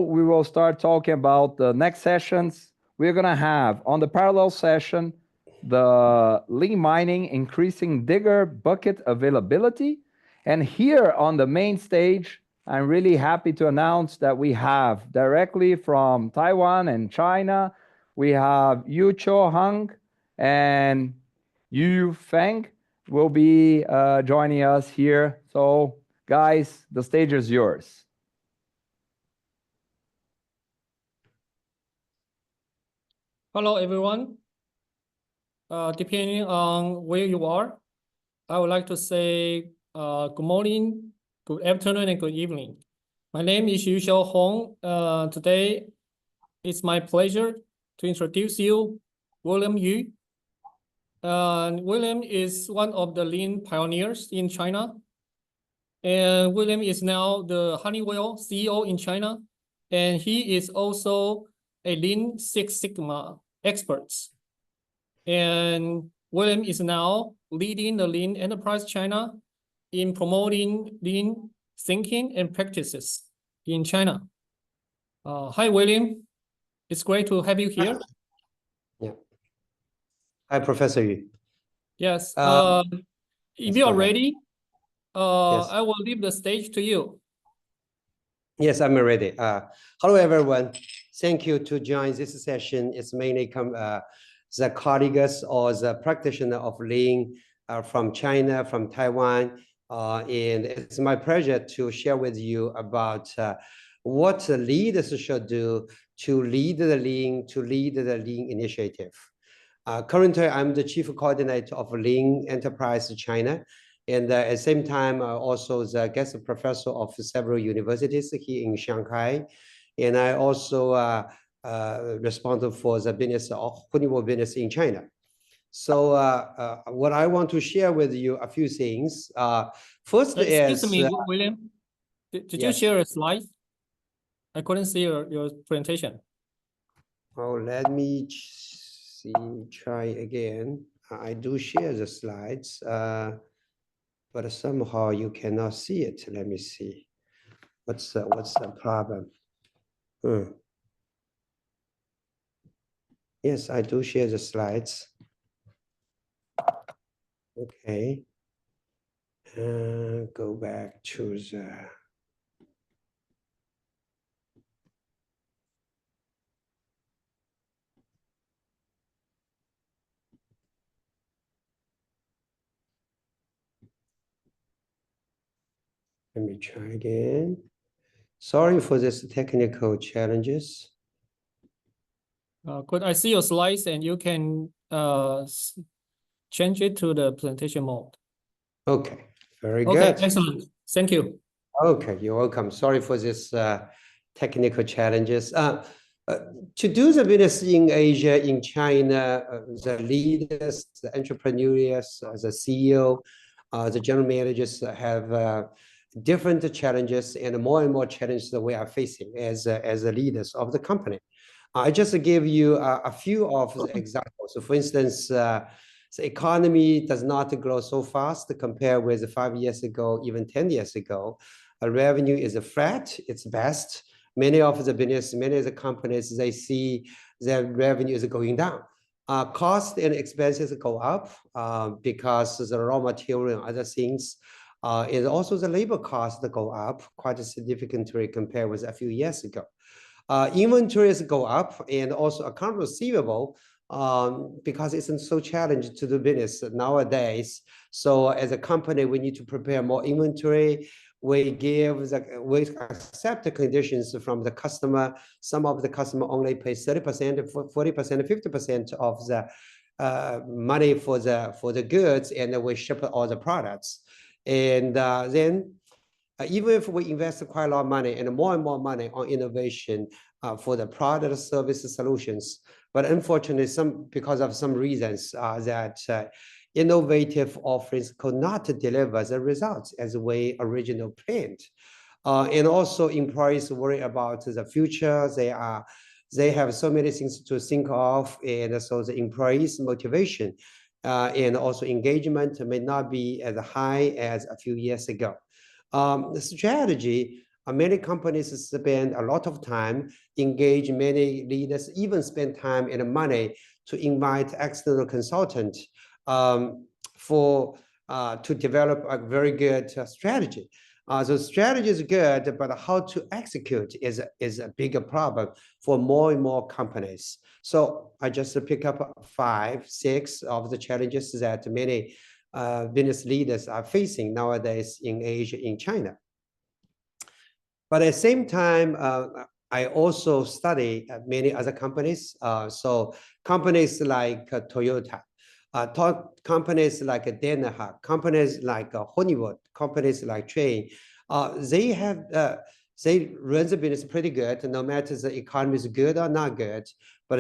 we will start talking about the next sessions. We're going to have on the parallel session, the lean mining, increasing digger bucket availability. And here on the main stage, I'm really happy to announce that we have directly from Taiwan and China, we have Yu Cho Hung and Yu Feng will be joining us here. So guys, the stage is yours. Hello, everyone. Depending on where you are, I would like to say good morning, good afternoon, and good evening. My name is Yu Xiao Hong. Today, it's my pleasure to introduce you William Yu. William is one of the lean pioneers in China. And William is now the Honeywell CEO in China. And he is also a Lean Six Sigma expert. And William is now leading the Lean Enterprise China in promoting lean thinking and practices in China. Hi, William. It's great to have you here. Yeah. Hi, Professor Yu. Yes. If you are ready, yes. I will leave the stage to you. Yes, I'm ready. Hello, everyone. Thank you to join this session. It's mainly the colleagues or the practitioner of Lean from China, from Taiwan. And it's my pleasure to share with you about what the leaders should do to lead the Lean initiative. Currently, I'm the chief coordinator of Lean Enterprise China. And at the same time, also the guest professor of several universities here in Shanghai. And I also responsible for the business of Honeywell business in China. So what I want to share with you a few things. First Excuse me, William. Did you share a slide? I couldn't see your presentation. Oh, let me see, try again. I do share the slides. But somehow you cannot see it. Let me see. What's the problem? Yes, I do share the slides. Okay. Go back to the. Let me try again. Sorry for this technical challenges. Good. I see your slides and you can change it to the presentation mode. Okay, very good. Okay, excellent. Thank you. Okay, you're welcome. Sorry for this technical challenges. To do the business in Asia, in China, the leaders, the entrepreneurs, the CEO, the general managers have different challenges and more challenges that we are facing as the leaders of the company. I just gave you a few of the examples. So for instance, the economy does not grow so fast compared with 5 years ago, even 10 years ago. Revenue is flat, it's best. Many of the business, many of the companies, they see their revenue is going down. Cost and expenses go up because the raw material and other things. And also the labor costs that go up quite significantly compared with a few years ago. Inventories go up and also account receivable because it's so challenging to do business nowadays. So as a company, we need to prepare more inventory. We accept the conditions from the customer. Some of the customer only pay 30%, 40%, 50% of the money for the goods, and then we ship all the products. And then even if we invest quite a lot of money and more money on innovation for the product, service, solutions, but unfortunately, because of some reasons that innovative offerings could not deliver the results as we originally planned. And also employees worry about the future. They have so many things to think of, and so the employees' motivation and also engagement may not be as high as a few years ago. The strategy Many companies spend a lot of time, engage many leaders, even spend time and money to invite external consultant to develop a very good strategy. So strategy is good, but how to execute is a bigger problem for more and more companies. So I just pick up 5, 6 of the challenges that many business leaders are facing nowadays in Asia, in China. But at the same time, I also study many other companies. So companies like Toyota, companies like Danaher, companies like Honeywell, companies like Trane, they run the business pretty good, no matter the economy is good or not good, but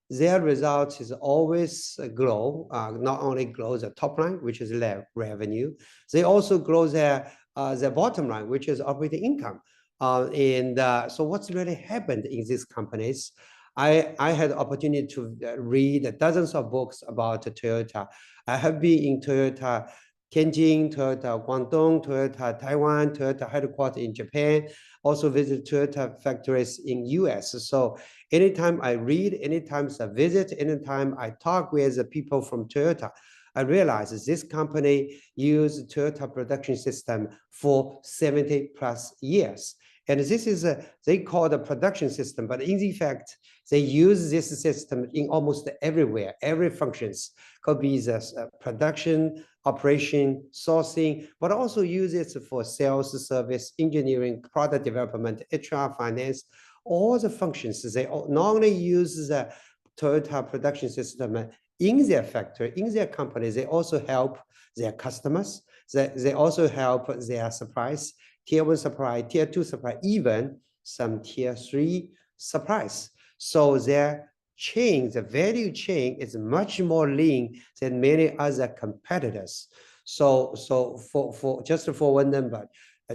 their result is always grow, not only grow the top line, which is revenue, they also grow their bottom line, which is operating income. So what's really happened in these companies? I had the opportunity to read dozens of books about Toyota. I have been in Toyota Tianjin, Toyota Guangdong, Toyota Taiwan, Toyota headquarters in Japan, also visit Toyota factories in US. So anytime I read, anytime I visit, anytime I talk with the people from Toyota, I realize this company used Toyota production system for 70 plus years. And this is they call the production system, but in fact, they use this system in almost everywhere, every functions. Could be the production, operation, sourcing, but also use it for sales, service, engineering, product development, HR, finance, all the functions. They not only use the Toyota production system in their factory, in their company, they also help their customers. They also help their suppliers, tier 1 supply, tier 2 supply, even some tier 3 supplies. So their chain, the value chain is much more lean than many other competitors. So just for one number,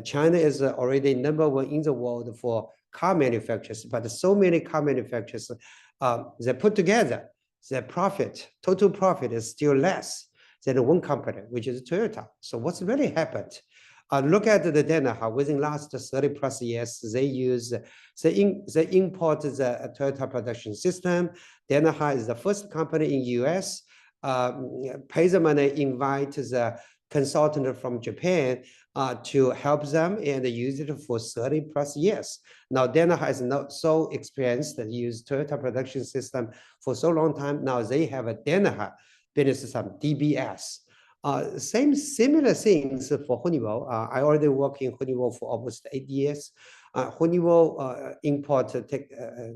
China is already #1 in the world for car manufacturers, but so many car manufacturers, they put together, their profit, total profit is still less than one company, which is Toyota. So what's really happened? Look at the Danaher. Within last 30 plus years, they import the Toyota production system. Danaher is the first company in US, pay the money, invite the consultant from Japan to help them and use it for 30 plus years. Now Danaher is not so experienced that use Toyota production system for so long time. Now they have a Danaher business system, DBS. Similar things for Honeywell. I already work in Honeywell for almost 8 years. Honeywell import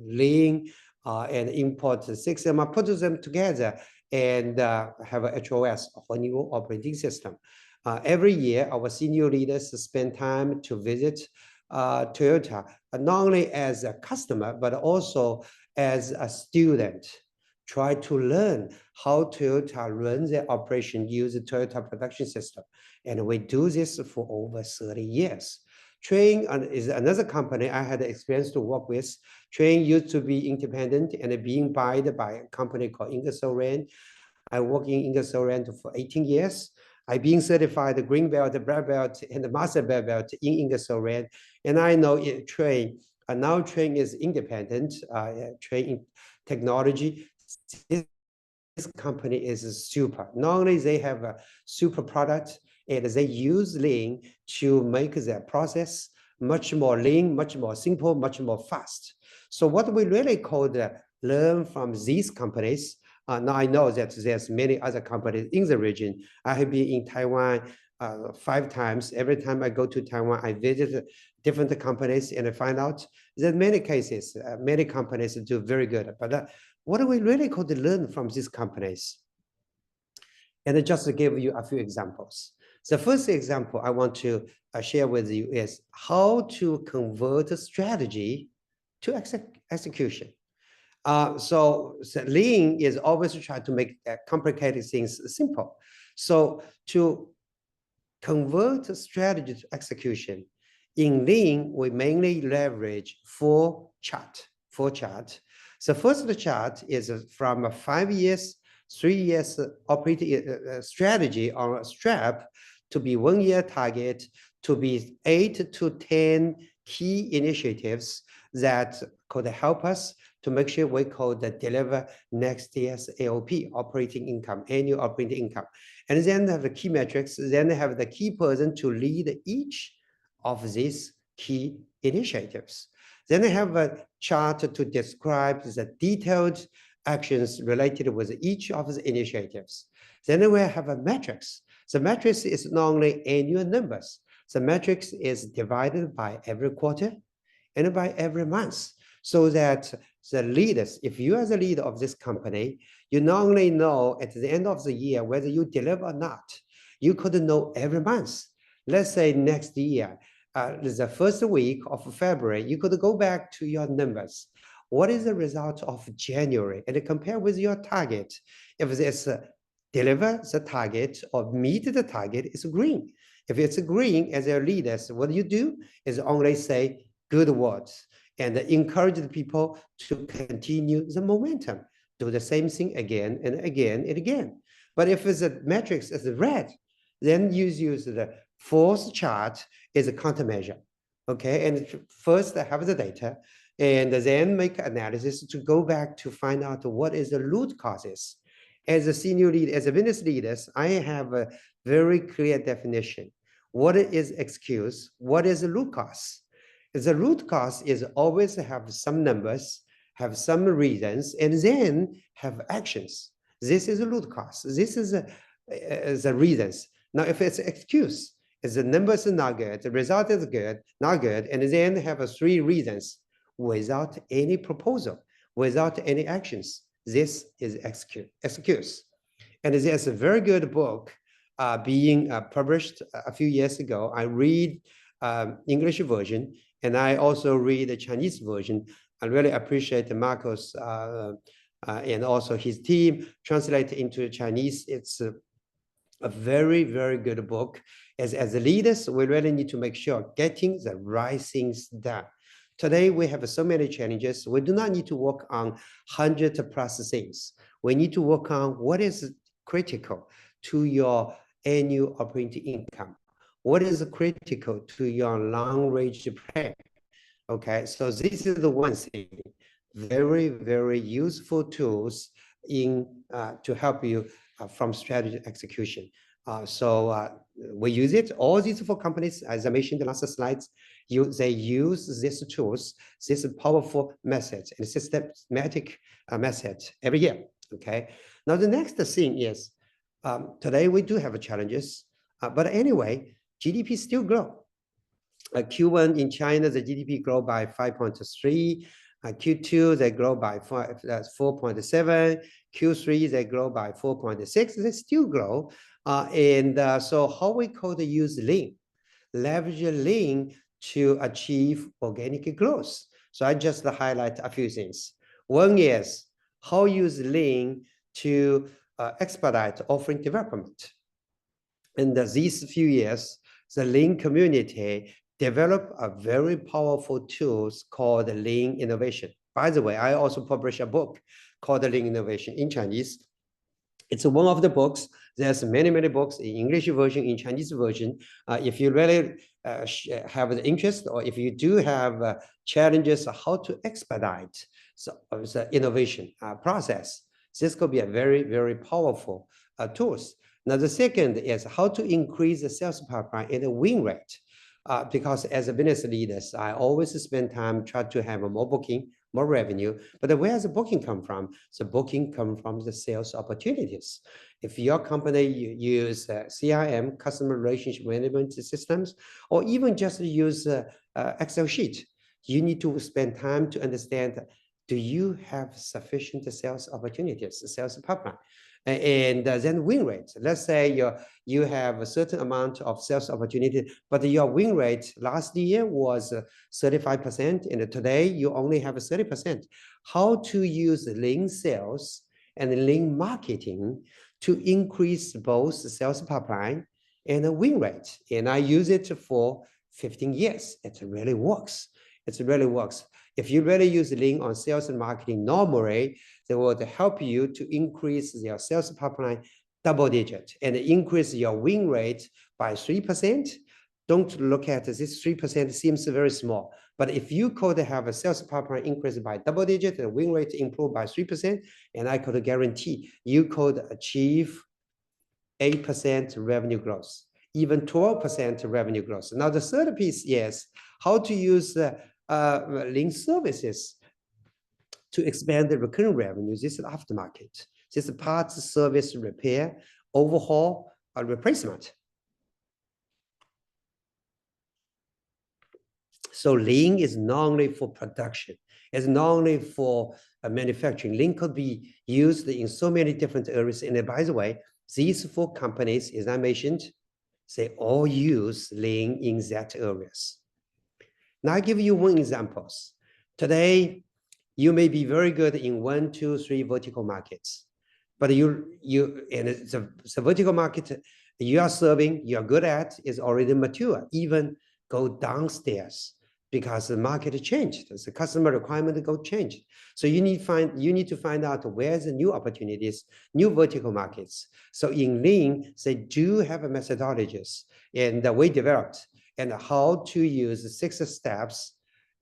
Lean and import Six Sigma, put them together and have a HOS, Honeywell operating system. Every year, our senior leaders spend time to visit Toyota, not only as a customer, but also as a student. Try to learn how Toyota runs their operation, use the Toyota production system. And we do this for over 30 years. Trane is another company I had the experience to work with. Trane used to be independent and being bought by a company called Ingersoll Rand. I worked in Ingersoll Rand for 18 years. I've been certified the green belt, the black belt, and the master black belt in Ingersoll Rand. And I know Trane, now Trane is independent, Trane technology. This company is super. Not only they have a super product, and they use Lean to make their process much more lean, much more simple, much more fast. So what we really call learn from these companies. Now I know that there's many other companies in the region. I have been in Taiwan 5 times. Every time I go to Taiwan, I visit different companies and I find out that many cases, many companies do very good. But what do we really call to learn from these companies? And just to give you a few examples. The first example I want to share with you is how to convert a strategy to execution. So Lean is always trying to make complicated things simple. So to convert a strategy to execution, in Lean, we mainly leverage 4 charts. The first chart is from 5 years, 3 years operating strategy or strap to be 1 year target to be 8 to 10 key initiatives that could help us to make sure we could deliver next year's AOP, operating income, annual operating income. And then have the key metrics, then have the key person to lead each of these key initiatives. Then I have a chart to describe the detailed actions related with each of the initiatives. Then we have a matrix. The matrix is not only annual numbers. The matrix is divided by every quarter and by every month, so that the leaders, if you are the leader of this company, you not only know at the end of the year whether you deliver or not, you could know every month. Let's say next year, the first week of February, you could go back to your numbers. What is the result of January? And compare with your target. If it's deliver the target or meet the target, it's green. If it's green, as your leaders, what you do is only say good words and encourage the people to continue the momentum. Do the same thing again and again and again. But if the matrix is red, then you use the fourth chart as a countermeasure. Okay, and first have the data and then make analysis to go back to find out what is the root causes. As a senior leader, as a business leaders, I have a very clear definition. What is excuse? What is the root cause? The root cause is always have some numbers, have some reasons, and then have actions. This is a root cause. This is the reasons. Now, if it's excuse, if the numbers are not good, the result is good, not good, and then have 3 reasons without any proposal, without any actions. This is excuse. And there's a very good book being published a few years ago. I read English version, and I also read the Chinese version. I really appreciate Marcos and also his team translate into Chinese. It's a very, very good book. As leaders, we really need to make sure getting the right things done. Today, we have so many challenges. We do not need to work on 100+ things. We need to work on what is critical to your annual operating income. What is critical to your long-range plan? Okay, so this is the one thing. Very, very useful tools to help you from strategy execution. We use it. All these 4 companies, as I mentioned in the last slides, they use these tools, this powerful method and systematic method every year. Okay. Now the next thing is today we do have challenges, but anyway, GDP still grow. Q1 in China, the GDP grow by 5.3. Q2 they grow by 4.7. Q3 they grow by 4.6. They still grow. So how we could use Lean, leverage Lean to achieve organic growth. So I just highlight a few things. One is how use Lean to expedite offering development. In these few years, the Lean community developed a very powerful tools called Lean Innovation. By the way, I also published a book called Lean Innovation in Chinese. It's one of the books. There's many, many books in English version, in Chinese version. If you really have the interest, or if you do have challenges how to expedite the innovation process, this could be a very, very powerful tools. Now, the second is how to increase the sales pipeline and the win rate. Because as a business leaders, I always spend time trying to have a more booking, more revenue. But where does the booking come from? The booking comes from the sales opportunities. If your company use CRM, customer relationship management systems, or even just use Excel sheet, you need to spend time to understand, do you have sufficient sales opportunities, sales pipeline? And then win rate. Let's say you have a certain amount of sales opportunity, but your win rate last year was 35%, and today you only have 30%. How to use Lean sales and Lean marketing to increase both the sales pipeline and the win rate. And I use it for 15 years. It really works. It really works. If you really use Lean on sales and marketing normally, they will help you to increase your sales pipeline double digit and increase your win rate by 3%, don't look at this 3% seems very small. But if you could have a sales pipeline increase by double digit and win rate improve by 3%, and I could guarantee you could achieve 8% revenue growth, even 12% revenue growth. Now, the third piece is how to use Lean services to expand the recurring revenue. This is aftermarket. This is parts, service, repair, overhaul, or replacement. So Lean is not only for production, it's not only for manufacturing. Lean could be used in so many different areas. And by the way, these 4 companies, as I mentioned, they all use Lean in that areas. Now I give you one example. Today, you may be very good in 1, 2, 3 vertical markets, but and the vertical market you are serving, you are good at, is already mature. Even go downstairs because the market changed, the customer requirement go change. So you need to find out where's the new opportunities, new vertical markets. So in Lean, they do have methodologies and we developed and how to use the 6 steps.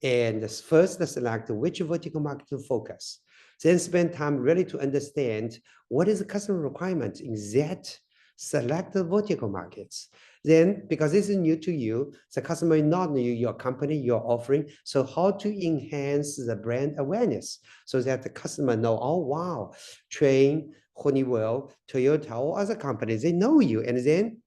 And first select which vertical market to focus. Then spend time really to understand what is the customer requirement in that selected vertical markets. Then, because this is new to you, the customer is not new, your company, your offering. So how to enhance the brand awareness so that the customer know, oh, wow, Trane, Honeywell, Toyota, or other companies, they know you. And then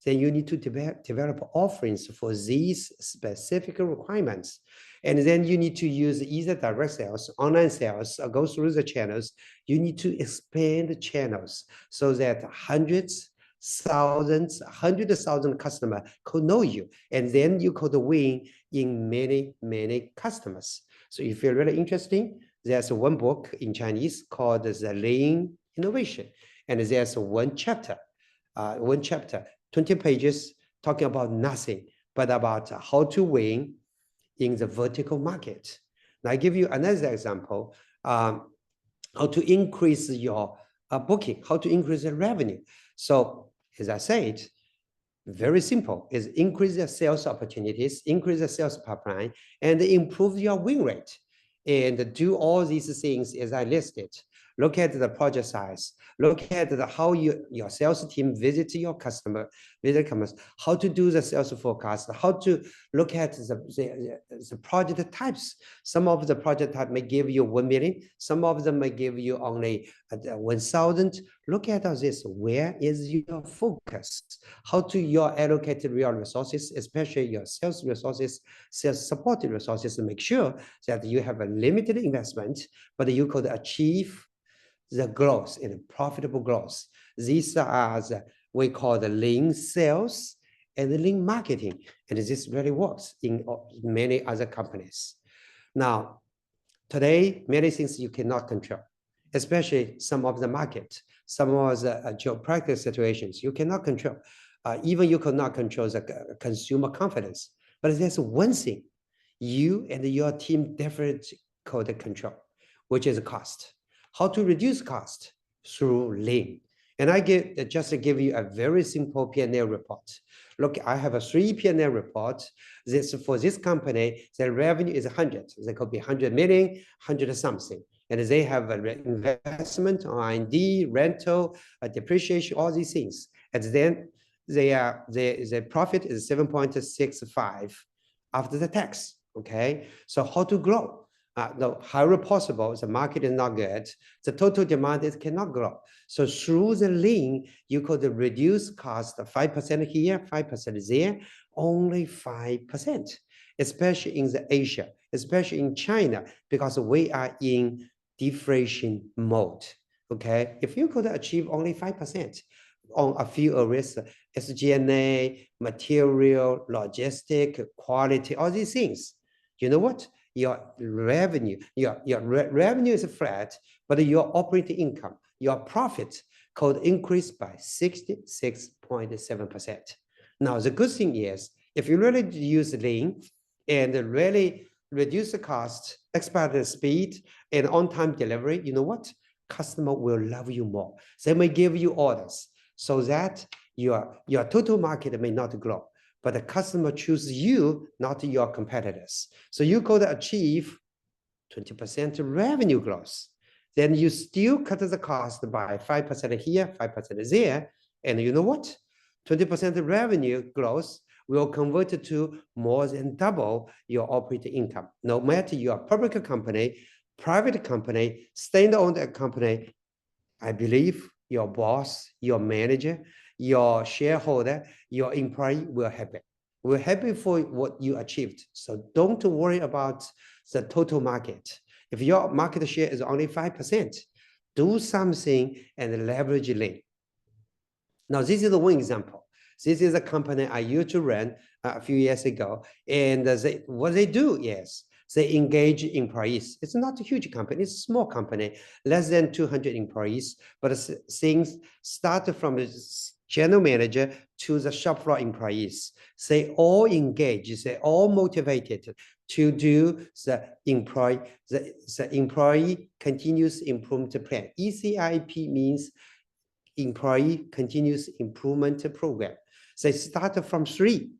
you need to develop offerings for these specific requirements. And then you need to use either direct sales, online sales, or go through the channels. You need to expand the channels so that hundreds, thousands, 100,000 customers could know you. And then you could win in many, many customers. So if you're really interested, there's one book in Chinese called The Lean Innovation. And there's one chapter, 20 pages talking about nothing, but about how to win in the vertical market. Now I give you another example, how to increase your booking, how to increase the revenue. So as I said, very simple, is increase the sales opportunities, increase the sales pipeline, and improve your win rate. And do all these things as I listed. Look at the project size. Look at how your sales team visits your customer, how to do the sales forecast, how to look at the project types. Some of the project type may give you 1 million. Some of them may give you only 1,000. Look at all this. Where is your focus? How to your allocated real resources, especially your sales resources, sales supported resources, to make sure that you have a limited investment, but you could achieve the growth and profitable growth. These are we call the Lean sales and the Lean marketing. And this really works in many other companies. Now, today, many things you cannot control, especially some of the market, some of the geopolitical situations you cannot control. Even you cannot control the consumer confidence. But there's one thing you and your team definitely could control, which is cost. How to reduce cost through Lean. And I just to give you a very simple P&L report. Look, I have a 3 P&L report. For this company, their revenue is 100. They could be 100 million, 100 something. And they have an investment on R&D, rental, depreciation, all these things. And then their profit is 7.65 after the tax. Okay, so how to grow? No, however possible, the market is not good. The total demand is cannot grow. So through the Lean, you could reduce cost 5% here, 5% there, only 5%, especially in the Asia, especially in China, because we are in deflation mode. Okay, if you could achieve only 5% on a few areas, SG&A, material, logistic, quality, all these things, you know what? Your revenue, your revenue is flat, but your operating income, your profit could increase by 66.7%. Now, the good thing is, if you really use Lean and really reduce the cost, expand the speed, and on-time delivery, you know what? Customer will love you more. They may give you orders so that your total market may not grow, but the customer chooses you, not your competitors. So you go to achieve 20% revenue growth. Then you still cut the cost by 5% here, 5% there. And you know what? 20% revenue growth will convert it to more than double your operating income. No matter you're a public company, private company, state-owned company, I believe your boss, your manager, your shareholder, your employee will happy. We're happy for what you achieved. So don't worry about the total market. If your market share is only 5%, do something and leverage Lean. Now, this is one example. This is a company I used to run a few years ago. And what they do is they engage employees. It's not a huge company, it's a small company, less than 200 employees, but things start from the general manager to the shop floor employees. They all engage, they all motivated to do the employee continuous improvement plan. ECIP means Employee Continuous Improvement Program. They start from 3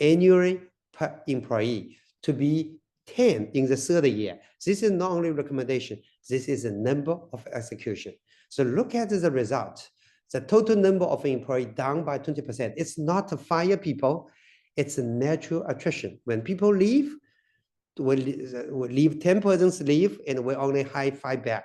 annually per employee to be 10 in the 3rd year. This is not only recommendation, this is the number of execution. So look at the result. The total number of employees down by 20%. It's not to fire people, it's a natural attrition. When people leave, we leave 10 persons leave and we only hire 5 back.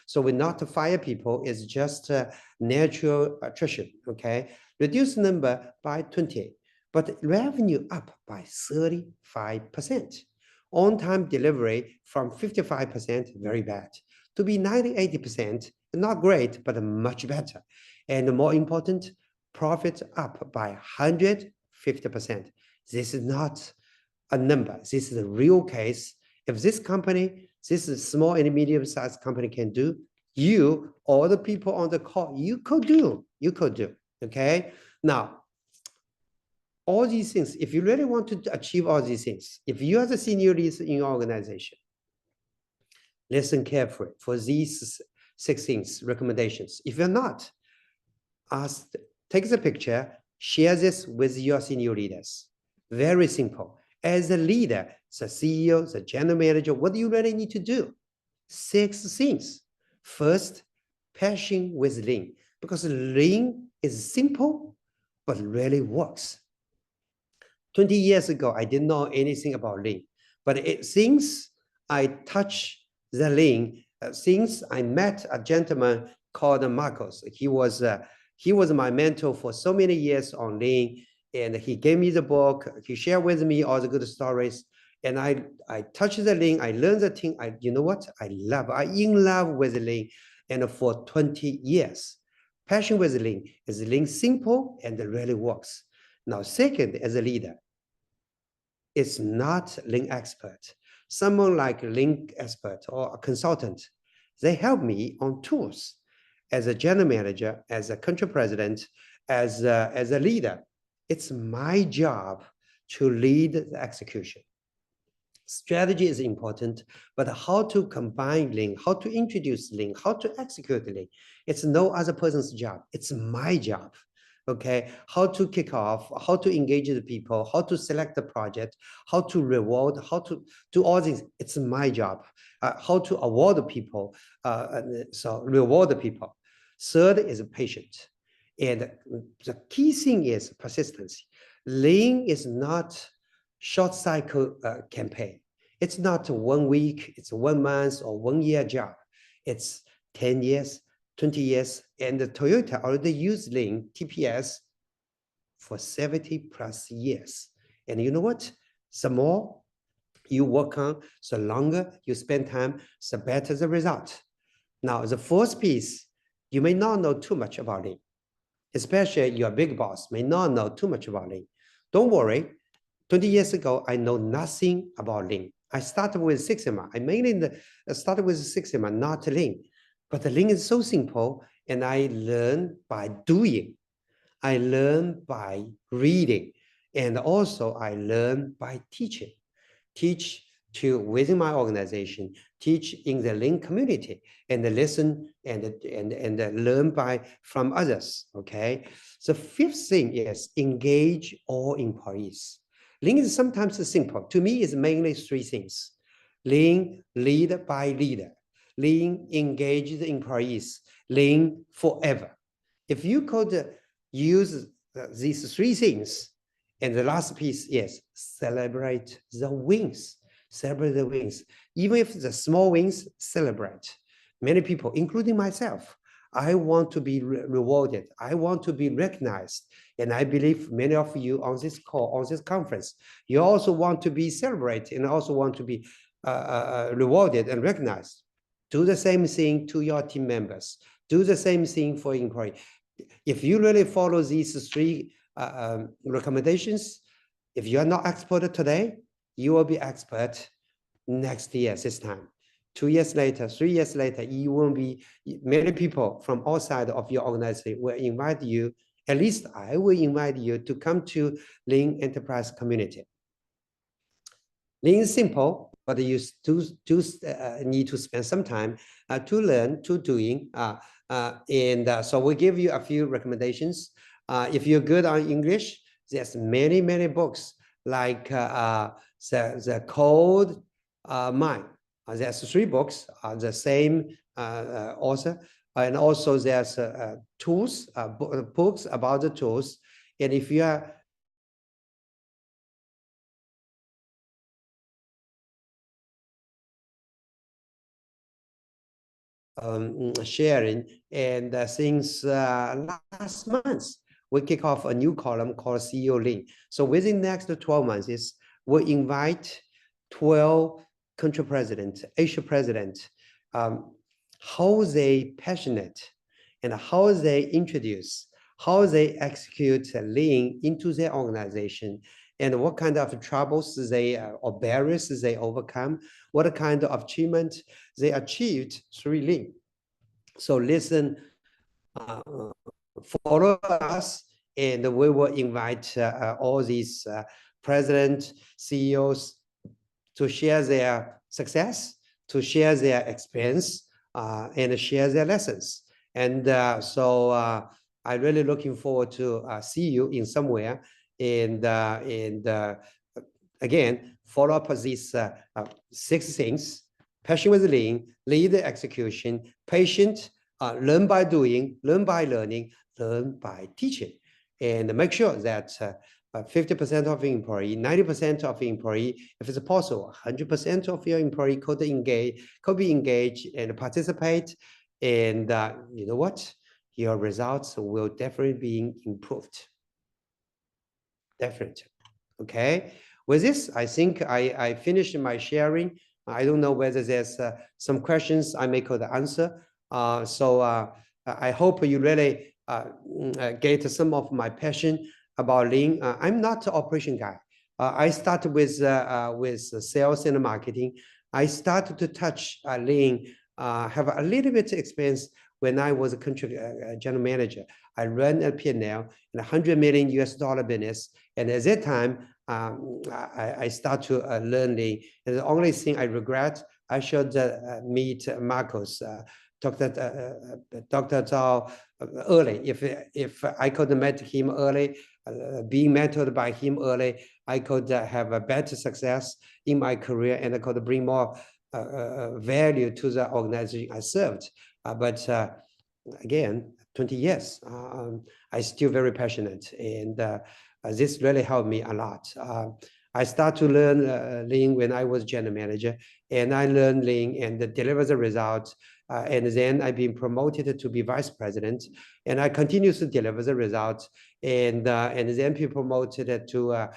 So we're not to fire people, it's just natural attrition, okay? Reduce number by 20, but revenue up by 35%. On-time delivery from 55%, very bad, to be 90-80%, not great, but much better. And more important, profit up by 150%. This is not a number, this is a real case. If this company, this is small and medium-sized company can do, you, all the people on the call, you could do, okay? Now, all these things, if you really want to achieve all these things, if you are the senior leader in your organization, listen carefully for these 6 things, recommendations. If you're not, take the picture, share this with your senior leaders. Very simple. As a leader, the CEO, the general manager, what do you really need to do? 6 things. First, passion with Lean, because Lean is simple, but really works. 20 years ago, I didn't know anything about Lean, but since I touched the Lean, since I met a gentleman called Marcos, he was my mentor for so many years on Lean, and he gave me the book, he shared with me all the good stories, and I touched the Lean, I learned the thing, you know what, I in love with Lean, and for 20 years. Passion with Lean is Lean simple and really works. Now, second, as a leader, it's not Lean expert. Someone like Lean expert or a consultant, they help me on tools. As a general manager, as a country president, as a leader, it's my job to lead the execution. Strategy is important, but how to combine Lean, how to introduce Lean, how to execute Lean, it's no other person's job. It's my job. Okay, how to kick off, how to engage the people, how to select the project, how to reward, how to do all things. It's my job. How to award the people, so reward the people. Third is patient. And the key thing is persistency. Lean is not short cycle campaign. It's not 1 week, it's 1 month or 1 year job. It's 10 years, 20 years, and the Toyota already used Lean TPS for 70+ years. And you know what? The more you work on, the longer you spend time, the better the result. Now, the fourth piece, you may not know too much about Lean, especially your big boss may not know too much about Lean. Don't worry, 20 years ago, I know nothing about Lean. I started with Six Sigma. I mainly started with Six Sigma, not Lean. But the Lean is so simple, and I learn by doing. I learn by reading, and also I learn by teaching. Teach to within my organization, teach in the Lean community, and listen and learn from others. Okay. The fifth thing is engage all employees. Lean is sometimes simple. To me, it's mainly three things. Lean, lead by leader. Lean, engage the employees. Lean forever. If you could use these three things, and the last piece is celebrate the wins. Celebrate the wins. Even if the small wins, celebrate. Many people, including myself, I want to be rewarded. I want to be recognized. And I believe many of you on this call, on this conference, you also want to be celebrated and also want to be rewarded and recognized. Do the same thing to your team members. Do the same thing for employees. If you really follow these three recommendations, if you are not expert today, you will be expert next year, this time. 2 years later, 3 years later, you will be, many people from outside of your organization will invite you, at least I will invite you to come to Lean Enterprise Community. Lean is simple, but you do need to spend some time to learn, to doing. So we give you a few recommendations. If you're good on English, there's many books like the Code Mind. There's 3 books, the same author, and also there's tools, books about the tools. And if you are sharing, and since last month, we kick off a new column called CEO Lean. So within the next 12 months, we'll invite 12 country presidents, Asia presidents, how they passionate and how they introduce, how they execute Lean into their organization, and what kind of troubles they or barriers they overcome, what kind of achievement they achieved through Lean. So listen, follow us, and we will invite all these presidents, CEOs to share their success, to share their experience, and share their lessons. And so I'm really looking forward to see you in somewhere. And again, follow up these 6 things: passion with Lean, lead the execution, patient, learn by doing, learn by learning, learn by teaching, and make sure that 50% of the employee, 90% of the employee, if it's possible, 100% of your employee could be engaged and participate. And you know what? Your results will definitely be improved. Definitely. Okay. With this, I think I finished my sharing. I don't know whether there's some questions I may could answer. So I hope you really get some of my passion about Lean. I'm not an operation guy. I started with sales and marketing. I started to touch Lean, have a little bit of experience when I was a country general manager. I ran a P&L in $100 million business. And at that time, I started to learn Lean. And the only thing I regret, I should meet Marcus, Dr. Zhao early. If I could have met him early, being mentored by him early, I could have a better success in my career, and I could bring more value to the organization I served. But again, 20 years, I'm still very passionate, and this really helped me a lot. I started to learn Lean when I was general manager, and I learned Lean and deliver the results. And then I've been promoted to be vice president, and I continue to deliver the results. And then be promoted to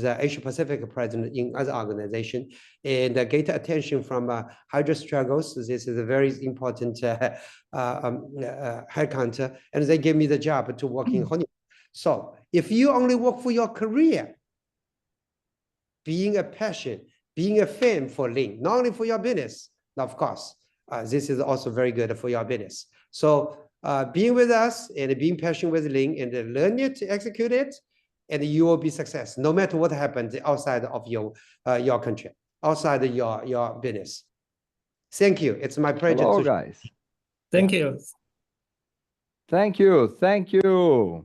the Asia Pacific president in other organization, and get attention from Hydro Struggles. This is a very important headhunter, and they gave me the job to work in Honeywell. So if you only work for your career, being a passion, being a fan for Lean, not only for your business, of course, this is also very good for your business. So being with us and being passionate with Lean and learn it, execute it, and you will be success, no matter what happens outside of your country, outside of your business. Thank you. It's my pleasure Hello, to guys. Thank you. Thank you. Thank you.